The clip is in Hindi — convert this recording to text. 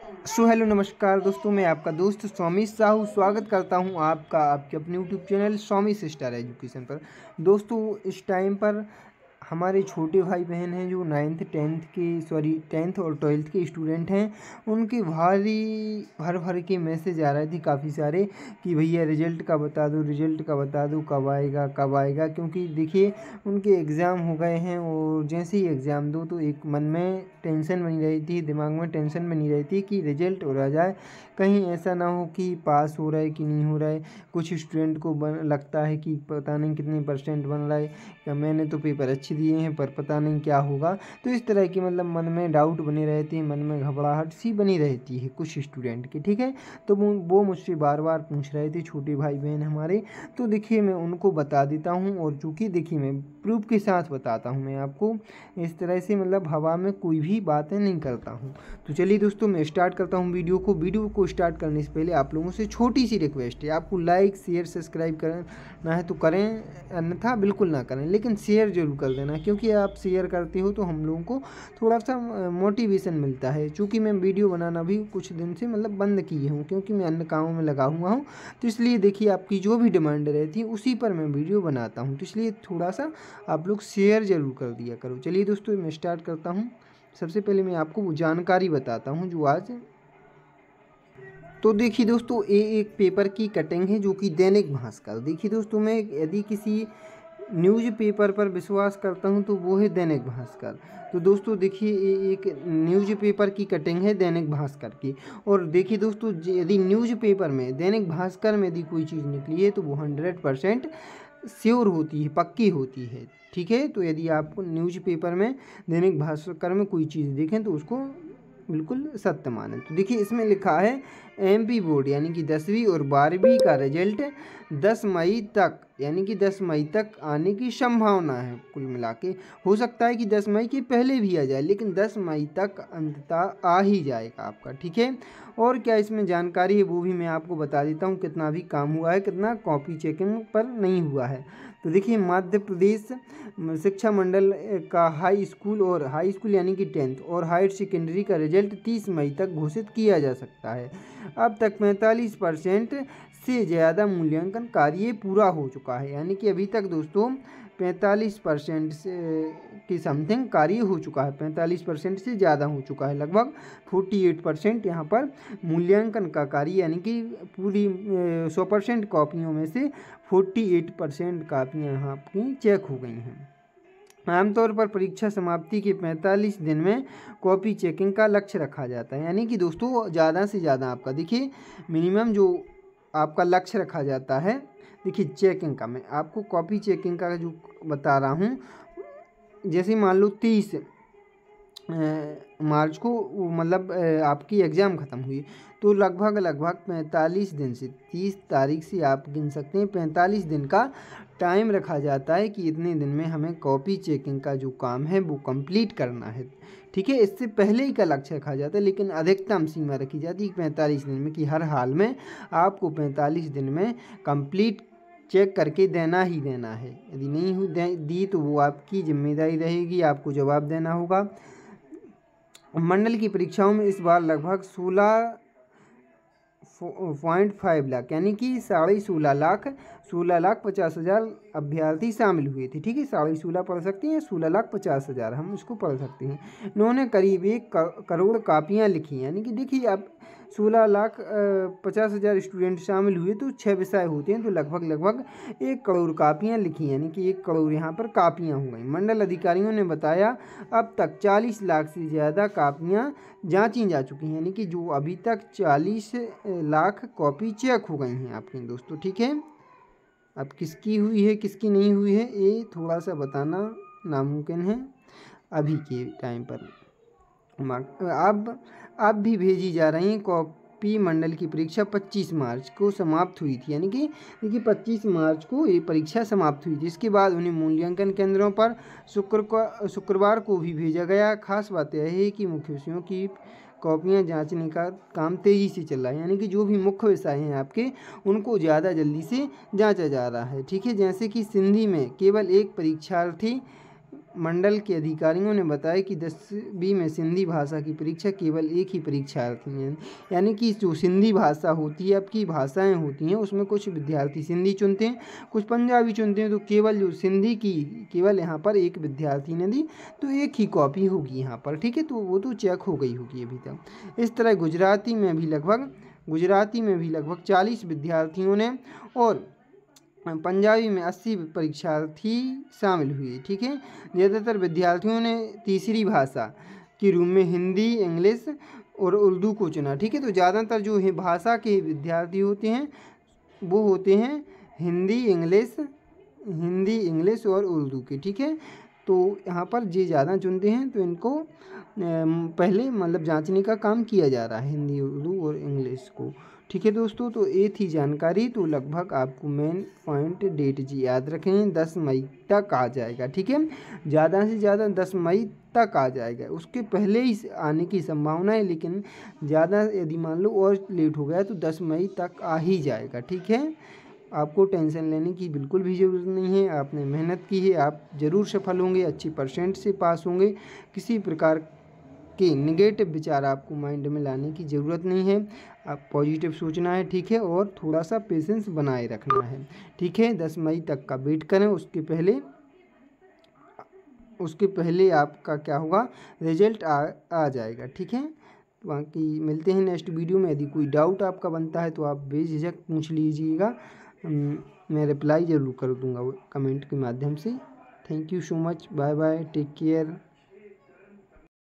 हेलो नमस्कार दोस्तों, मैं आपका दोस्त स्वामी साहू स्वागत करता हूं आपका आपके अपने यूट्यूब चैनल स्वामी सिस्टर एजुकेशन पर। दोस्तों, इस टाइम पर हमारे छोटे भाई बहन हैं जो 10th और 12th के स्टूडेंट हैं, उनके भर के मैसेज आ रहे थे काफ़ी सारे कि भैया रिज़ल्ट का बता दो, कब आएगा। क्योंकि देखिए उनके एग्ज़ाम हो गए हैं और जैसे ही एग्ज़ाम दो तो एक मन में टेंशन बनी रही थी, दिमाग में टेंशन बनी रही थी कि रिज़ल्ट हो जाए, कहीं ऐसा ना हो कि पास हो रहा है कि नहीं हो रहा है। कुछ स्टूडेंट को लगता है कि पता नहीं कितने % बन रहा है, या मैंने तो पेपर अच्छे दिए हैं पर पता नहीं क्या होगा। तो इस तरह की मतलब मन में डाउट बने रहते हैं, मन में घबराहट सी बनी रहती है कुछ स्टूडेंट की, ठीक है। तो वो मुझसे बार बार पूछ रहे थे, छोटे भाई बहन हमारे। तो देखिए मैं उनको बता देता हूँ, और चूँकि देखिए मैं प्रूफ के साथ बताता हूँ मैं आपको, इस तरह से मतलब हवा में कोई भी बातें नहीं करता हूँ। तो चलिए दोस्तों, मैं स्टार्ट करता हूँ वीडियो को स्टार्ट करने से पहले आप लोगों से छोटी सी रिक्वेस्ट है, आपको लाइक शेयर सब्सक्राइब करना है तो करें, अन्यथा बिल्कुल ना करें, लेकिन शेयर जरूर कर देना, क्योंकि आप शेयर करते हो तो हम लोगों को थोड़ा सा मोटिवेशन मिलता है। चूँकि मैं वीडियो बनाना भी कुछ दिन से मतलब बंद किए हूँ, क्योंकि मैं अन्य कामों में लगा हुआ हूँ। तो इसलिए देखिए आपकी जो भी डिमांड रहती है उसी पर मैं वीडियो बनाता हूँ, तो इसलिए थोड़ा सा आप लोग शेयर ज़रूर कर दिया करो। चलिए दोस्तों, मैं स्टार्ट करता हूँ। सबसे पहले मैं आपको वो जानकारी बताता हूँ जो आज, तो देखिए दोस्तों, ये एक पेपर की कटिंग है जो कि दैनिक भास्कर। देखिए दोस्तों, मैं यदि किसी न्यूज़ पेपर पर विश्वास करता हूं तो वो है दैनिक भास्कर। तो दोस्तों देखिए, ये एक न्यूज़ पेपर की कटिंग है दैनिक भास्कर की। और देखिए दोस्तों, यदि न्यूज़ पेपर में दैनिक भास्कर में यदि कोई चीज़ निकली है तो वो 100% श्योर होती है, पक्की होती है, ठीक है। तो यदि आप न्यूज़ पेपर में दैनिक भास्कर में कोई चीज़ देखें तो उसको बिल्कुल सत्य माने। तो देखिए इसमें लिखा है MP बोर्ड यानी कि 10वीं और 12वीं का रिजल्ट 10 मई तक, यानी कि 10 मई तक आने की संभावना है। कुल मिला के हो सकता है कि 10 मई के पहले भी आ जाए, लेकिन 10 मई तक अंततः आ ही जाएगा आपका, ठीक है। और क्या इसमें जानकारी है वो भी मैं आपको बता देता हूँ, कितना भी काम हुआ है, कितना कॉपी चेकिंग पर नहीं हुआ है। तो देखिए, मध्य प्रदेश शिक्षा मंडल का हाई स्कूल यानी कि 10th और हायर सेकेंडरी का रिजल्ट 30 मई तक घोषित किया जा सकता है। अब तक 45% से ज़्यादा मूल्यांकन कार्य पूरा हो चुका है, यानी कि अभी तक दोस्तों 45% से की समथिंग कार्य हो चुका है, 45% से ज़्यादा हो चुका है, लगभग 48% यहाँ पर मूल्यांकन का कार्य, यानी कि पूरी 100% कॉपियों में से 48% कापियाँ यहाँ आपकी चेक हो गई हैं। आमतौर पर परीक्षा समाप्ति के 45 दिन में कॉपी चेकिंग का लक्ष्य रखा जाता है, यानी कि दोस्तों ज़्यादा से ज़्यादा आपका देखिए मिनिमम जो आपका लक्ष्य रखा जाता है। देखिए चेकिंग का, मैं आपको कॉपी चेकिंग का जो बता रहा हूँ, जैसे मान लो 30 मार्च को मतलब आपकी एग्ज़ाम ख़त्म हुई, तो लगभग 45 दिन से 30 तारीख से आप गिन सकते हैं, 45 दिन का टाइम रखा जाता है कि इतने दिन में हमें कॉपी चेकिंग का जो काम है वो कंप्लीट करना है, ठीक है। इससे पहले ही का लक्ष्य रखा जाता है, लेकिन अधिकतम सीमा रखी जाती है 45 दिन में, कि हर हाल में आपको 45 दिन में कंप्लीट चेक करके देना ही देना है। यदि नहीं दी तो वो आपकी जिम्मेदारी रहेगी, आपको जवाब देना होगा। मंडल की परीक्षाओं में इस बार लगभग 16.5 लाख यानी कि 16,50,000 अभ्यर्थी शामिल हुए थे, ठीक है। 16.5 पढ़ सकते हैं, 16,50,000 हम इसको पढ़ सकते हैं। इन्होंने करीब 1 करोड़ कापियाँ लिखी, यानी कि देखिए आप 16,50,000 स्टूडेंट शामिल हुए तो 6 विषय होते हैं, तो लगभग 1 करोड़ कापियाँ लिखी, यानी कि 1 करोड़ यहाँ पर कापियाँ हो गई। मंडल अधिकारियों ने बताया अब तक 40 लाख से ज़्यादा कापियाँ जांची जा चुकी हैं, यानी कि जो अभी तक 40 लाख कॉपी चेक हो गई हैं आपकी दोस्तों, ठीक है। अब किसकी हुई है किसकी नहीं हुई है ये थोड़ा सा बताना नामुमकिन है अभी के टाइम पर। अब भी भेजी जा रही हैं कॉपी। मंडल की परीक्षा 25 मार्च को समाप्त हुई थी, यानी कि देखिए 25 मार्च को ये परीक्षा समाप्त हुई थी। इसके बाद उन्हें मूल्यांकन केंद्रों पर शुक्रवार को भी भेजा गया। खास बात यह है कि मुख्य विषयों की कॉपियाँ जांचने का काम तेज़ी से चल रहा है, यानी कि जो भी मुख्य विषय हैं आपके उनको ज़्यादा जल्दी से जांचा जा रहा है, ठीक है। जैसे कि सिंधी में केवल एक परीक्षार्थी मंडल के अधिकारियों ने बताया कि 10वीं में सिंधी भाषा की परीक्षा केवल एक ही परीक्षार्थी हैं, यानी कि जो सिंधी भाषा होती है, अब की भाषाएं होती हैं उसमें कुछ विद्यार्थी सिंधी चुनते हैं, कुछ पंजाबी चुनते हैं, तो केवल जो सिंधी की केवल यहाँ पर एक विद्यार्थी ने दी, तो एक ही कॉपी होगी यहाँ पर, ठीक है, तो वो तो चेक हो गई होगी अभी तक। इस तरह गुजराती में भी लगभग 40 विद्यार्थियों ने और पंजाबी में 80 परीक्षार्थी शामिल हुए, ठीक है। ज़्यादातर विद्यार्थियों ने तीसरी भाषा के रूप में हिंदी, इंग्लिश और उर्दू को चुना, ठीक है। तो ज़्यादातर जो है भाषा के विद्यार्थी होते हैं वो होते हैं हिंदी, इंग्लिश और उर्दू के, ठीक है। तो यहाँ पर जे ज़्यादा चुनते हैं तो इनको पहले मतलब जांचने का काम किया जा रहा है, हिंदी, उर्दू और इंग्लिश को, ठीक है दोस्तों। तो ये थी जानकारी। तो लगभग आपको मेन पॉइंट डेट जी याद रखें, 10 मई तक आ जाएगा, ठीक है। ज़्यादा से ज़्यादा 10 मई तक आ जाएगा, उसके पहले ही आने की संभावना है, लेकिन ज़्यादा यदि मान लो और लेट हो गया तो 10 मई तक आ ही जाएगा, ठीक है। आपको टेंशन लेने की बिल्कुल भी ज़रूरत नहीं है, आपने मेहनत की है, आप ज़रूर सफल होंगे, अच्छी परसेंट से पास होंगे। किसी प्रकार के नेगेटिव विचार आपको माइंड में लाने की ज़रूरत नहीं है, आप पॉजिटिव सोचना है, ठीक है, और थोड़ा सा पेशेंस बनाए रखना है, ठीक है। 10 मई तक का वेट करें, उसके पहले आपका क्या होगा, रिजल्ट आ जाएगा, ठीक है। बाकी मिलते हैं नेक्स्ट वीडियो में। यदि कोई डाउट आपका बनता है तो आप बेझिझक पूछ लीजिएगा, मैं रिप्लाई ज़रूर कर दूंगा कमेंट के माध्यम से। Thank you so much, bye bye, take care.